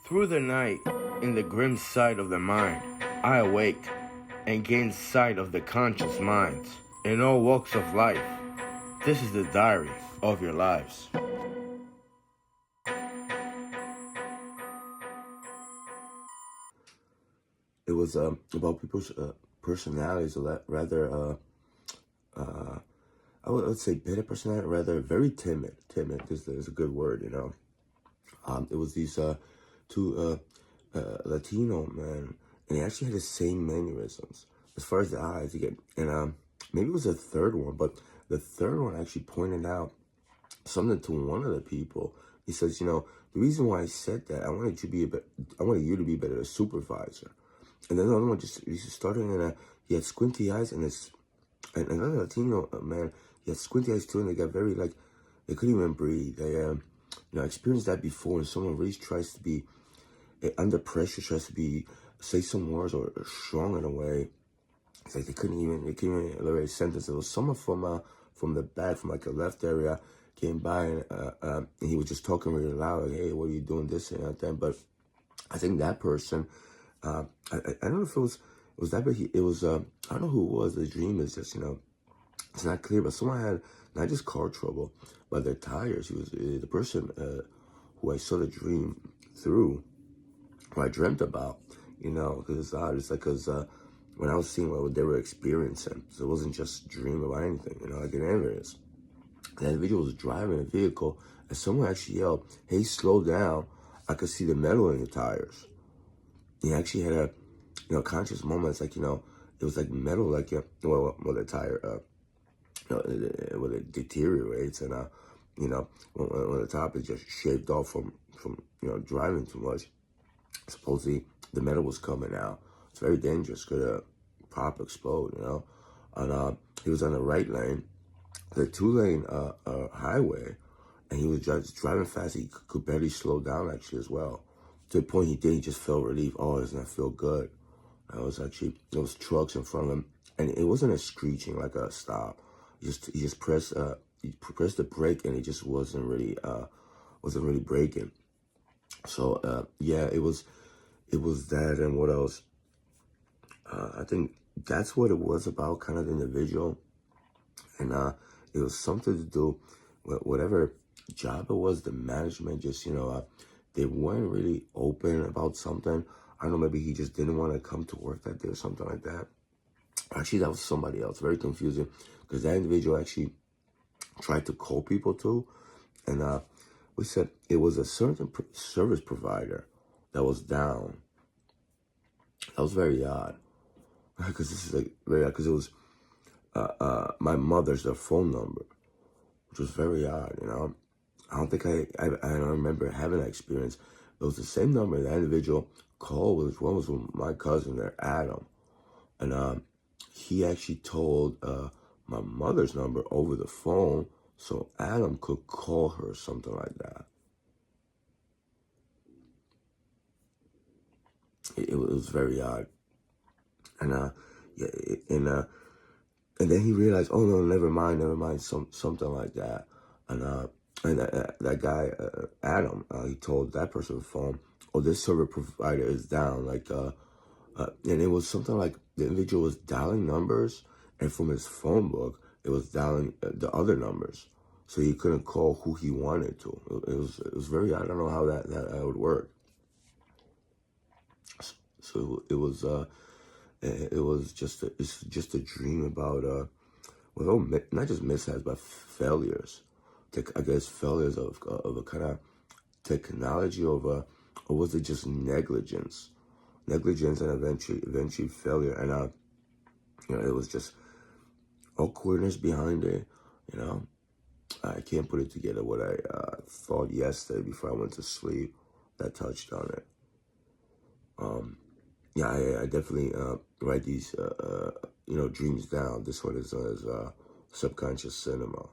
Through the night, in the grim sight of the mind, I awake and gain sight of the conscious minds in all walks of life. This is the diary of your lives. It was about people's personalities, rather, I would say better personality, rather very timid. Timid is a good word, you know. It was these two Latino men, and they actually had the same mannerisms as far as the eyes. Again, and maybe it was a third one, but the third one actually pointed out something to one of the people. He says, you know, the reason why I said that, I wanted you to be better a supervisor. And then the other one he started, and he had squinty eyes, and another Latino man, he had squinty eyes too, and they got very, like, they couldn't even breathe. They, experienced that before, and someone really tries to be, under pressure, tries to say some words or strong in a way. It's like they couldn't even elaborate a sentence. It was someone from the back, from like the left area, came by, and he was just talking really loud, like, hey, what are you doing, this and that. But I think that person, I don't know if it was that, but it was, I don't know who it was. The dream is just, it's not clear, but someone had not just car trouble, but their tires. He was the person who I saw the dream through, who I dreamt about, because it's odd. It's like, because when I was seeing what they were experiencing, so it wasn't just a dream about anything, like an ambulance. The individual was driving a vehicle, and someone actually yelled, hey, slow down. I could see the metal in the tires. He actually had a, conscious moment. It's like, it was like metal, like, the tire, when it deteriorates, and, when the top is just shaved off from driving too much, supposedly the metal was coming out. It's very dangerous, could pop, explode, And he was on the right lane, the two-lane highway, and he was just driving fast. He could barely slow down, actually, as well. To the point he just felt relief. Oh, doesn't that feel good? There was trucks in front of him, and it wasn't a screeching, like a stop. He just pressed the brake, and it just wasn't really braking. So yeah, it was that. And what else? I think that's what it was about, kind of the individual, and it was something to do with whatever job it was. The management just, they weren't really open about something. I don't know, maybe he just didn't want to come to work that day or something like that. Actually, that was somebody else. Very confusing, because that individual actually tried to call people too, and we said it was a certain service provider that was down. That was very odd, because this is like very odd, because it was my mother's phone number, which was very odd. I don't think I don't remember having that experience. It was the same number that individual called. One was with my cousin there, Adam, and he actually told my mother's number over the phone so Adam could call her, something like that. It was very odd, and yeah, and then he realized, oh no, never mind, something like that, and that guy Adam, he told that person on the phone, oh, this service provider is down, like and it was something like the individual was dialing numbers, and from his phone book, it was dialing the other numbers, so he couldn't call who he wanted to. It was very, I don't know how that would work. So it was just a dream about well, not just mishaps, but failures. I guess failures of a kind of technology, or was it just negligence? Negligence, and eventually failure. And it was just awkwardness behind it. I can't put it together what I thought yesterday before I went to sleep that touched on it. Yeah, I definitely write these dreams down. This one is subconscious cinema.